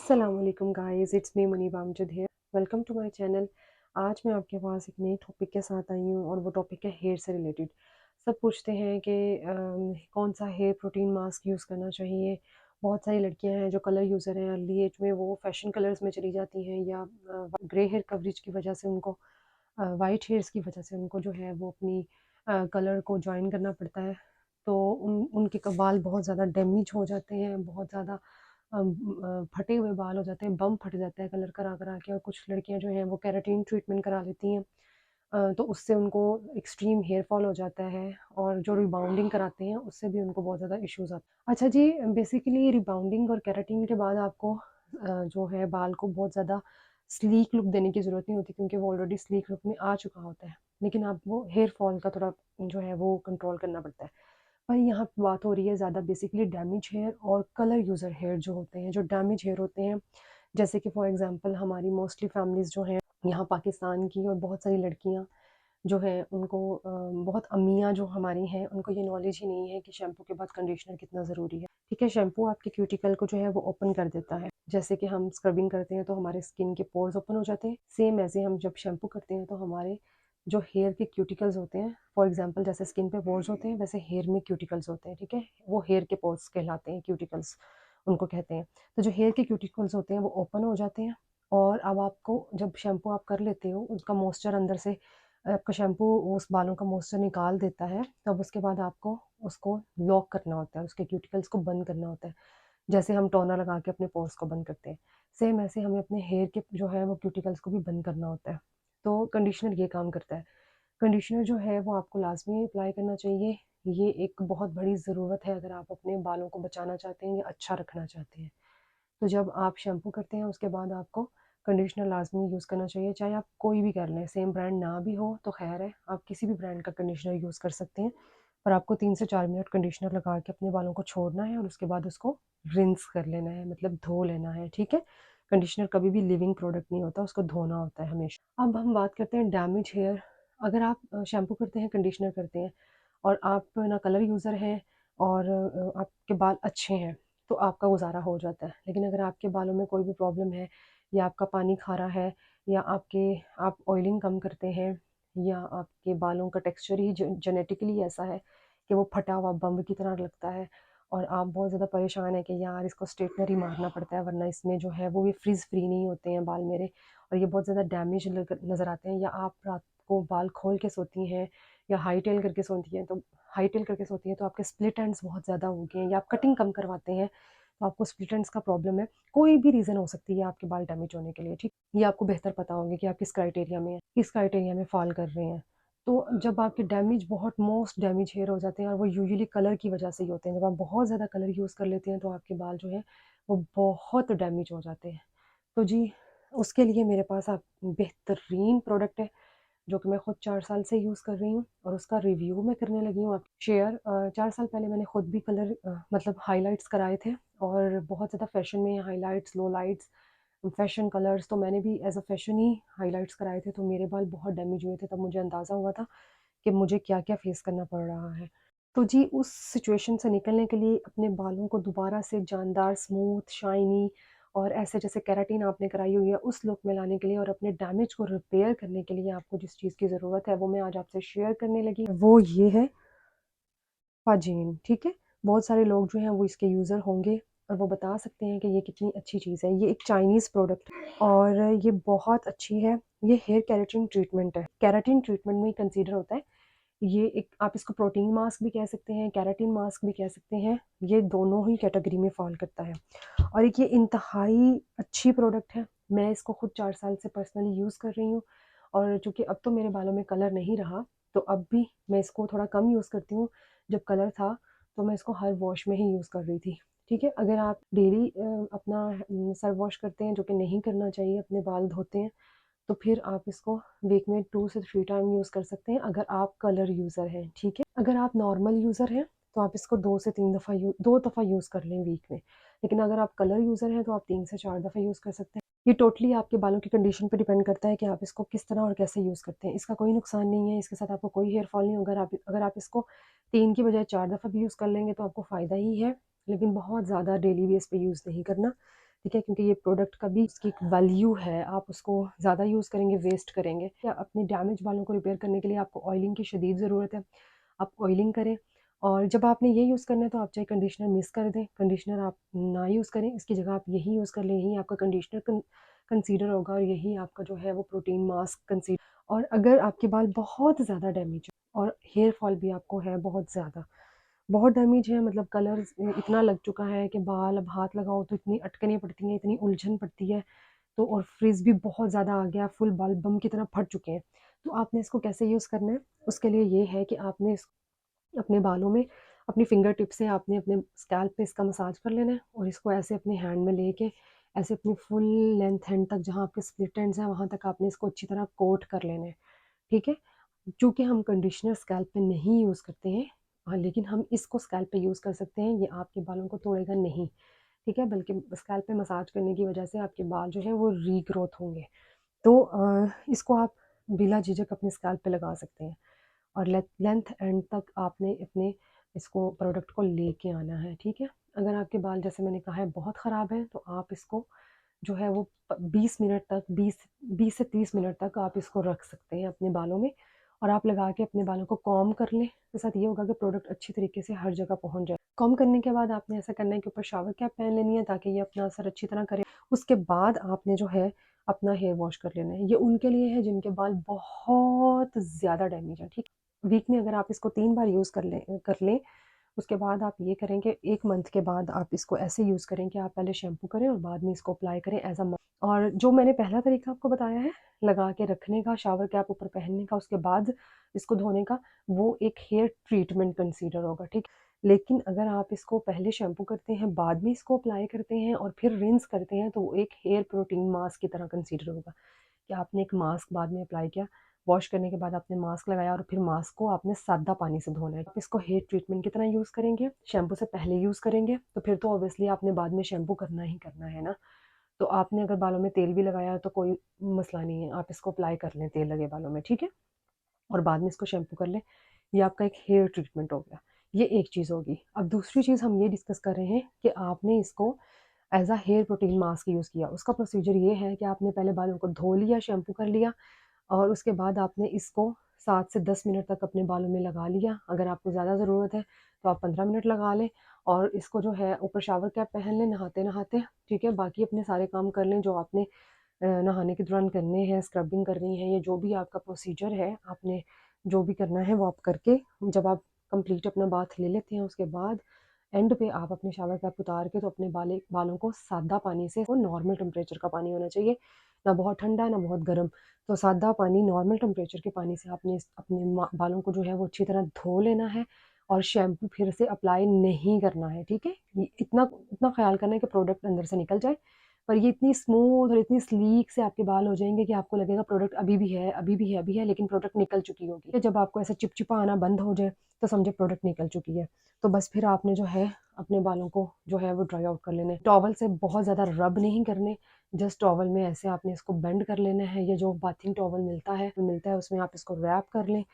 अस्सलाम वालेकुम guys, it's me Muniba Amjad here. Welcome to my channel. आज मैं आपके पास एक नई टॉपिक के साथ आई हूँ और वो टॉपिक है हेयर से रिलेटेड। सब पूछते हैं कि कौन सा हेयर प्रोटीन मास्क यूज़ करना चाहिए। बहुत सारी लड़कियां हैं जो कलर यूज़र हैं, अर्ली एज में वो फैशन कलर्स में चली जाती हैं या ग्रे हेयर कवरेज की वजह से उनको, वाइट हेयर्स की वजह से उनको जो है वो अपनी कलर को ज्वाइन करना पड़ता है। तो उनके बाल बहुत ज़्यादा डैमेज हो जाते हैं, बहुत ज़्यादा फटे हुए बाल हो जाते हैं, बम फट जाता है कलर करा करा के। और कुछ लड़कियां जो हैं वो केराटिन ट्रीटमेंट करा लेती हैं, तो उससे उनको एक्सट्रीम हेयर फॉल हो जाता है। और जो रिबाउंडिंग कराते हैं उससे भी उनको बहुत ज़्यादा इश्यूज आते हैं। अच्छा जी, बेसिकली रिबाउंडिंग और केराटिन के बाद आपको जो है बाल को बहुत ज़्यादा स्लीक लुक देने की ज़रूरत नहीं होती, क्योंकि वो ऑलरेडी स्लीक लुक में आ चुका होता है। लेकिन आप वो हेयर फॉल का थोड़ा जो है वो कंट्रोल करना पड़ता है। पर यहाँ पे बात हो रही है ज़्यादा बेसिकली डैमेज हेयर और कलर यूज़र हेयर जो होते हैं, जो डैमेज हेयर होते हैं। जैसे कि फॉर एग्जांपल हमारी मोस्टली फैमिलीज़ जो हैं यहाँ पाकिस्तान की, और बहुत सारी लड़कियाँ जो हैं उनको बहुत अम्मियाँ जो हमारी हैं उनको ये नॉलेज ही नहीं है कि शैम्पू के बाद कंडीशनर कितना ज़रूरी है। ठीक है, शैम्पू आपके क्यूटिकल को जो है वो ओपन कर देता है। जैसे कि हम स्क्रबिंग करते हैं तो हमारे स्किन के पोर्स ओपन हो जाते हैं, सेम ऐसे हम जब शैम्पू करते हैं तो हमारे जो हेयर के क्यूटिकल्स होते हैं, फॉर एग्जांपल जैसे स्किन पे पोर्स होते हैं वैसे हेयर में क्यूटिकल्स होते हैं। ठीक है, वो हेयर के पोर्स कहलाते हैं, क्यूटिकल्स उनको कहते हैं। तो जो हेयर के क्यूटिकल्स होते हैं वो ओपन हो जाते हैं। और अब आपको जब शैम्पू आप कर लेते हो, उसका मॉइस्चर अंदर से, आपका शैम्पू उस बालों का मॉइस्चर निकाल देता है, तब उसके बाद आपको उसको लॉक करना होता है, उसके क्यूटिकल्स को बंद करना होता है। जैसे हम टोनर लगा के अपने पोर्स को बंद करते हैं, सेम ऐसे हमें अपने हेयर के जो है वो क्यूटिकल्स को भी बंद करना होता है। तो कंडीशनर ये काम करता है। कंडीशनर जो है वो आपको लाजमी अप्लाई करना चाहिए। ये एक बहुत बड़ी ज़रूरत है अगर आप अपने बालों को बचाना चाहते हैं या अच्छा रखना चाहते हैं। तो जब आप शैम्पू करते हैं उसके बाद आपको कंडीशनर लाजमी यूज़ करना चाहिए, चाहे आप कोई भी कर लें। सेम ब्रांड ना भी हो तो खैर है, आप किसी भी ब्रांड का कंडीशनर यूज़ कर सकते हैं। पर आपको 3 से 4 मिनट कंडीशनर लगा के अपने बालों को छोड़ना है और उसके बाद उसको रिंस कर लेना है, मतलब धो लेना है। ठीक है, कंडीशनर कभी भी लिविंग प्रोडक्ट नहीं होता, उसको धोना होता है हमेशा। अब हम बात करते हैं डैमेज हेयर। अगर आप शैम्पू करते हैं, कंडीशनर करते हैं और आप ना कलर यूज़र हैं और आपके बाल अच्छे हैं, तो आपका गुज़ारा हो जाता है। लेकिन अगर आपके बालों में कोई भी प्रॉब्लम है, या आपका पानी खारा है, या आप ऑयलिंग कम करते हैं, या आपके बालों का टेक्सचर ही जेनेटिकली ऐसा है कि वो फटा हुआ बम्ब की तरह लगता है, और आप बहुत ज़्यादा परेशान हैं कि यार इसको स्ट्रेटनर ही मारना पड़ता है वरना इसमें जो है वो भी फ्रीज़ फ्री नहीं होते हैं बाल मेरे, और ये बहुत ज़्यादा डैमेज नज़र आते हैं। या आप रात को बाल खोल के सोती हैं या हाई टेल करके सोती हैं, तो आपके स्प्लिट एंड्स बहुत ज़्यादा हो गए हैं, या आप कटिंग कम करवाते हैं तो आपको स्प्लिट एंड्स का प्रॉब्लम है। कोई भी रीज़न हो सकती है आपके बाल डैमेज होने के लिए। ठीक, ये आपको बेहतर पता होगा कि आप किस क्राइटेरिया में फॉल कर रहे हैं। तो जब आपके डैमेज, बहुत मोस्ट डैमेज हेयर हो जाते हैं, और वो यूजुअली कलर की वजह से ही होते हैं। जब आप बहुत ज़्यादा कलर यूज़ कर लेते हैं तो आपके बाल जो हैं वो बहुत डैमेज हो जाते हैं। तो जी, उसके लिए मेरे पास आप बेहतरीन प्रोडक्ट है जो कि मैं खुद 4 साल से यूज़ कर रही हूँ, और उसका रिव्यू मैं करने लगी हूँ आप शेयर। 4 साल पहले मैंने खुद भी कलर, मतलब हाइलाइट्स कराए थे, और बहुत ज़्यादा फ़ैशन में हाइलाइट्स, लोलाइट्स, फ़ैशन कलर्स, तो मैंने भी as a fashion he highlights कराए थे। तो मेरे बाल बहुत डैमेज हुए थे, तब मुझे अंदाज़ा हुआ था कि मुझे क्या-क्या फ़ेस करना पड़ रहा है। तो जी, उस सिचुएशन से निकलने के लिए, अपने बालों को दोबारा से जानदार, स्मूथ, शाइनी और ऐसे जैसे केराटिन आपने कराई हुई है उस लुक में लाने के लिए, और अपने डैमेज को रिपेयर करने के लिए आपको जिस चीज़ की ज़रूरत है वो मैं आज आपसे शेयर करने लगी। वो ये है पाजीन। ठीक है, बहुत सारे लोग जो हैं वो इसके यूज़र होंगे और वो बता सकते हैं कि ये कितनी अच्छी चीज़ है। ये एक चाइनीज़ प्रोडक्ट है और ये बहुत अच्छी है। ये हेयर केराटिन ट्रीटमेंट है, केराटिन ट्रीटमेंट में ही कंसीडर होता है। ये एक, आप इसको प्रोटीन मास्क भी कह सकते हैं, केराटिन मास्क भी कह सकते हैं। ये दोनों ही कैटेगरी में फ़ॉल करता है, और एक ये इंतहाई अच्छी प्रोडक्ट है। मैं इसको खुद 4 साल से पर्सनली यूज़ कर रही हूँ, और चूँकि अब तो मेरे बालों में कलर नहीं रहा, तो अब भी मैं इसको थोड़ा कम यूज़ करती हूँ। जब कलर था, तो मैं इसको हर वॉश में ही यूज़ कर रही थी। ठीक है, अगर आप डेली अपना सर वॉश करते हैं, जो कि नहीं करना चाहिए, अपने बाल धोते हैं, तो फिर आप इसको वीक में 2 से 3 टाइम यूज़ कर सकते हैं अगर आप कलर यूज़र हैं। ठीक है, अगर आप नॉर्मल यूज़र हैं तो आप इसको 2 दफ़ा यूज़ कर लें वीक में। लेकिन अगर आप कलर यूज़र हैं तो आप 3 से 4 दफ़ा यूज़ कर सकते हैं। ये टोटली आपके बालों की कंडीशन पे डिपेंड करता है कि आप इसको किस तरह और कैसे यूज़ करते हैं। इसका कोई नुकसान नहीं है, इसके साथ आपको कोई हेयर फॉल नहीं होगा। अगर आप इसको 3 की बजाय 4 दफ़ा भी यूज़ कर लेंगे तो आपको फ़ायदा ही है, लेकिन बहुत ज़्यादा डेली बेस पे यूज़ नहीं करना। ठीक है, क्योंकि ये प्रोडक्ट का भी उसकी एक वैल्यू है, आप उसको ज़्यादा यूज़ करेंगे वेस्ट करेंगे। या अपने डैमेज बालों को रिपेयर करने के लिए आपको ऑयलिंग की शदीद ज़रूरत है, आप ऑयलिंग करें। और जब आपने ये यूज़ करना है तो आप चाहे कंडीशनर मिस कर दें, कंडीशनर आप ना यूज़ करें, इसकी जगह आप यही यूज़ कर लें, यही आपका कंडीशनर कंसीडर होगा और यही आपका जो है वो प्रोटीन मास्क कंसीडर। और अगर आपके बाल बहुत ज़्यादा डैमेज है और हेयर फॉल भी आपको है बहुत ज़्यादा, बहुत डैमेज है, मतलब कलर इतना लग चुका है कि बाल अब हाथ लगाओ तो इतनी अटकनें पड़ती हैं, इतनी उलझन पड़ती है, तो और फ्रिज भी बहुत ज़्यादा आ गया, फुल बाल बम की तरह फट चुके हैं। तो आपने इसको कैसे यूज़ करना है, उसके लिए ये है कि आपने अपने बालों में अपनी फिंगर टिप से आपने अपने स्कैल्प पे इसका मसाज कर लेना है और इसको ऐसे अपने हैंड में लेके ऐसे अपनी फुल लेंथ हैंड तक, जहाँ आपके स्प्लिट एंड्स हैं वहाँ तक आपने इसको अच्छी तरह कोट कर लेना है। ठीक है, चूँकि हम कंडीशनर स्कैल्प पे नहीं यूज़ करते हैं, हाँ, लेकिन हम इसको स्कैल्प पे यूज़ कर सकते हैं, ये आपके बालों को तोड़ेगा नहीं। ठीक है, बल्कि स्कैल्प पे मसाज करने की वजह से आपके बाल जो है वो रीग्रोथ होंगे। तो इसको आप बिला झिझक अपने स्कैल्प पे लगा सकते हैं और लेंथ एंड तक आपने अपने इसको प्रोडक्ट को लेके आना है। ठीक है, अगर आपके बाल जैसे मैंने कहा है बहुत ख़राब है तो आप इसको जो है वो 20 मिनट तक, 20 से 30 मिनट तक आप इसको रख सकते हैं अपने बालों में और आप लगा के अपने बालों को कॉम्ब कर लें। इसके साथ ये होगा कि प्रोडक्ट अच्छी तरीके से हर जगह पहुंच जाए। कॉम्ब करने के बाद आपने ऐसा करना है कि ऊपर शावर कैप पहन लेनी है ताकि ये अपना असर अच्छी तरह करे। उसके बाद आपने जो है अपना हेयर वॉश कर लेना है। ये उनके लिए है जिनके बाल बहुत ज़्यादा डैमेज है। ठीक, वीक में अगर आप इसको 3 बार यूज़ कर लें, उसके बाद आप ये करें कि 1 मंथ के बाद आप इसको ऐसे यूज़ करें कि आप पहले शैम्पू करें और बाद में इसको अप्लाई करें एज़ अ। और जो मैंने पहला तरीका आपको बताया है, लगा के रखने का, शावर कैप ऊपर पहनने का, उसके बाद इसको धोने का, वो एक हेयर ट्रीटमेंट कंसीडर होगा। ठीक, लेकिन अगर आप इसको पहले शैम्पू करते हैं, बाद में इसको अप्लाई करते हैं और फिर रिंस करते हैं, तो वो एक हेयर प्रोटीन मास्क की तरह कंसीडर होगा कि आपने एक मास्क बाद में अप्लाई किया, वॉश करने के बाद आपने मास्क लगाया और फिर मास्क को आपने सादा पानी से धोना है। आप इसको हेयर ट्रीटमेंट की तरह यूज़ करेंगे, शैम्पू से पहले यूज़ करेंगे, तो फिर तो ऑब्वियसली आपने बाद में शैम्पू करना ही करना है ना। तो आपने अगर बालों में तेल भी लगाया तो कोई मसला नहीं है, आप इसको अप्लाई कर लें तेल लगे बालों में, ठीक है? और बाद में इसको शैम्पू कर लें। ये आपका एक हेयर ट्रीटमेंट हो गया। ये एक चीज़ होगी। अब दूसरी चीज़ हम ये डिस्कस कर रहे हैं कि आपने इसको as a hair protein mask use किया। उसका प्रोसीजर ये है कि आपने पहले बालों को धो लिया, शैम्पू कर लिया और उसके बाद आपने इसको 7 से 10 मिनट तक अपने बालों में लगा लिया। अगर आपको ज़्यादा ज़रूरत है तो आप 15 मिनट लगा लें और इसको जो है ऊपर शावर कैप पहन लें नहाते-नहाते, ठीक है? बाकी अपने सारे काम कर लें जो आपने नहाने के दौरान करने हैं, स्क्रबिंग करनी है, या जो भी आपका प्रोसीजर है, आपने जो भी करना है वो आप करके जब आप कंप्लीट अपना बाथ ले लेते हैं, उसके बाद एंड पे आप अपने शावर कैप उतार के तो अपने बालों को सादा पानी से, वो नॉर्मल टेम्परेचर का पानी होना चाहिए, ना बहुत ठंडा ना बहुत गर्म। तो सादा पानी नॉर्मल टेम्परेचर के पानी से आपने अपने बालों को जो है वो अच्छी तरह धो लेना है और शैम्पू फिर से अप्लाई नहीं करना है। ठीक है, इतना इतना ख्याल करना है कि प्रोडक्ट अंदर से निकल जाए, पर ये इतनी स्मूथ और इतनी स्लीक से आपके बाल हो जाएंगे कि आपको लगेगा प्रोडक्ट अभी भी है, अभी भी है, अभी है, लेकिन प्रोडक्ट निकल चुकी होगी। जब आपको ऐसा चिपचिपा आना बंद हो जाए तो समझे प्रोडक्ट निकल चुकी है। तो बस फिर आपने जो है अपने बालों को जो है वो ड्राई आउट कर लेने, टॉवल से बहुत ज़्यादा रब नहीं करने, जस्ट टॉवल में ऐसे आपने इसको बेंड कर लेना है। ये जो बाथिंग टॉवल मिलता है उसमें आप इसको रैप कर लें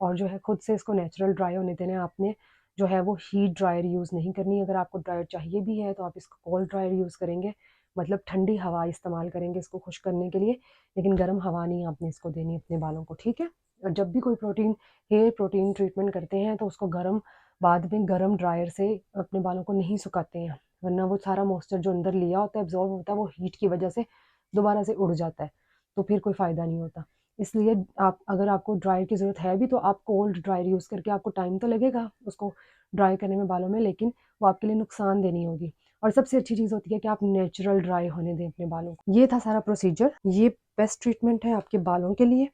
और जो है खुद से इसको नेचुरल ड्राई होने देना है। आपने जो है वो हीट ड्रायर यूज़ नहीं करनी। अगर आपको ड्रायर चाहिए भी है तो आप इसको कोल्ड ड्रायर यूज़ करेंगे, मतलब ठंडी हवा इस्तेमाल करेंगे इसको खुश करने के लिए, लेकिन गर्म हवा नहीं आपने इसको देनी अपने बालों को। ठीक है, और जब भी कोई हेयर प्रोटीन ट्रीटमेंट करते हैं तो उसको बाद में गर्म ड्रायर से अपने बालों को नहीं सुखाते हैं, वरना वो सारा मॉइस्चर जो अंदर लिया होता है एब्जॉर्ब होता है, वो हीट की वजह से दोबारा से उड़ जाता है, तो फिर कोई फ़ायदा नहीं होता। इसलिए आप, अगर आपको ड्रायर की ज़रूरत है भी तो आप कोल्ड ड्रायर यूज़ करके, आपको टाइम तो लगेगा उसको ड्राई करने में बालों में, लेकिन वो आपके लिए नुकसान देनी होगी। और सबसे अच्छी चीज़ होती है कि आप नेचुरल ड्राई होने दें अपने बालों को। ये था सारा प्रोसीजर, ये बेस्ट ट्रीटमेंट है आपके बालों के लिए।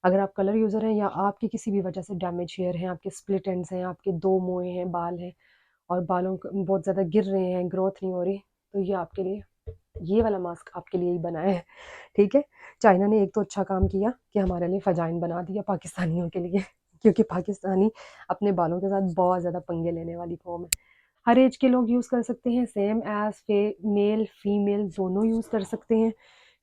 अगर आप कलर यूज़र हैं या आपकी किसी भी वजह से डैमेज हेयर हैं, आपके स्प्लिट एंड्स हैं, आपके 2 मोए हैं, बाल हैं और बालों बहुत ज़्यादा गिर रहे हैं, ग्रोथ नहीं हो रही, तो ये आपके लिए, ये वाला मास्क आपके लिए ही बना है। ठीक है, चाइना ने एक तो अच्छा काम किया कि हमारे लिए फ़जाइन बना दिया पाकिस्तानियों के लिए क्योंकि पाकिस्तानी अपने बालों के साथ बहुत ज़्यादा पंगे लेने वाली कौम है। हर एज के लोग यूज़ कर सकते हैं, सेम एज मेल फीमेल दोनों यूज़ कर सकते हैं,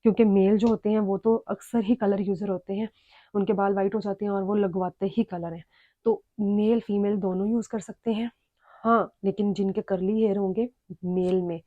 क्योंकि मेल जो होते हैं वो तो अक्सर ही कलर यूज़र होते हैं, उनके बाल वाइट हो जाते हैं और वो लगवाते ही कलर हैं, तो मेल फीमेल दोनों यूज़ कर सकते हैं। हाँ, लेकिन जिनके कर्ली हेयर होंगे मेल में,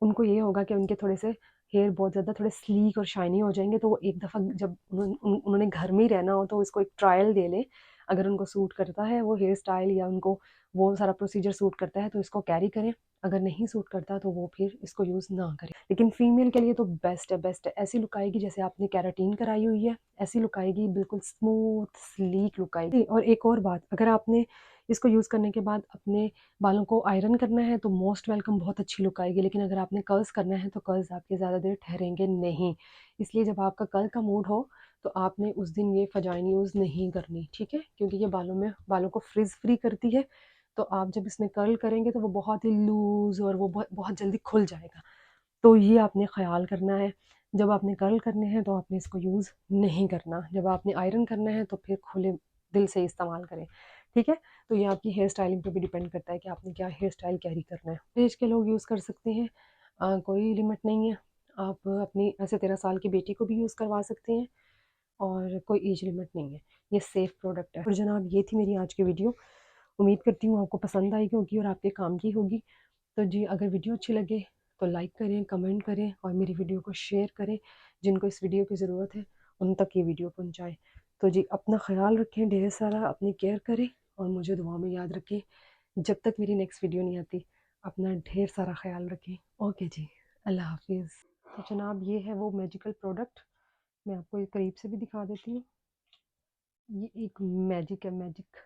उनको ये होगा कि उनके थोड़े से हेयर बहुत ज़्यादा थोड़े स्लीक और शाइनी हो जाएँगे, तो वो एक दफ़ा जब उन्होंने घर में ही रहना हो तो इसको एक ट्रायल दे लें। अगर उनको सूट करता है वो हेयर स्टाइल या उनको वो सारा प्रोसीजर सूट करता है तो इसको कैरी करें, अगर नहीं सूट करता तो वो फिर इसको यूज़ ना करें। लेकिन फीमेल के लिए तो बेस्ट है, बेस्ट है। ऐसी लुक आएगी जैसे आपने केराटिन कराई हुई है, ऐसी लुक आएगी, बिल्कुल स्मूथ स्लीक लुक आएगी। और एक और बात, अगर आपने इसको यूज़ करने के बाद अपने बालों को आयरन करना है तो मोस्ट वेलकम, बहुत अच्छी लुक आएगी। लेकिन अगर आपने कर्ल्स करना है तो कर्ल्स आपके ज़्यादा देर ठहरेंगे नहीं। इसलिए जब आपका कर्ल का मूड हो तो आपने उस दिन ये फ़जाइन यूज़ नहीं करनी, ठीक है? क्योंकि ये बालों को फ्रिज़ फ्री करती है, तो आप जब इसमें कर्ल करेंगे तो वो बहुत ही लूज़ और वो बहुत बहुत जल्दी खुल जाएगा। तो ये आपने ख़याल करना है। जब आपने कर्ल करने हैं तो आपने इसको यूज़ नहीं करना। जब आपने आयरन करना है तो फिर खुले दिल से इस्तेमाल करें, ठीक है? तो ये आपकी हेयर स्टाइलिंग पे भी डिपेंड करता है कि आपने क्या हेयर स्टाइल कैरी करना है। एज के लोग यूज़ कर सकते हैं, कोई लिमिट नहीं है। आप अपनी ऐसे 13 साल की बेटी को भी यूज़ करवा सकते हैं और कोई एज लिमिट नहीं है। ये सेफ़ प्रोडक्ट है। और जनाब, ये थी मेरी आज की वीडियो। उम्मीद करती हूँ आपको पसंद आई होगी और आपके काम की होगी। तो जी, अगर वीडियो अच्छी लगे तो लाइक करें, कमेंट करें और मेरी वीडियो को शेयर करें। जिनको इस वीडियो की ज़रूरत है उन तक ये वीडियो पहुँचाएँ। तो जी, अपना ख़याल रखें ढेर सारा, अपनी केयर करें और मुझे दुआ में याद रखें। जब तक मेरी नेक्स्ट वीडियो नहीं आती, अपना ढेर सारा ख़याल रखें। ओके जी, अल्लाह हाफ़िज़। तो जनाब, ये है वो मैजिकल प्रोडक्ट। मैं आपको ये करीब से भी दिखा देती हूँ। ये एक मैजिक है, मैजिक।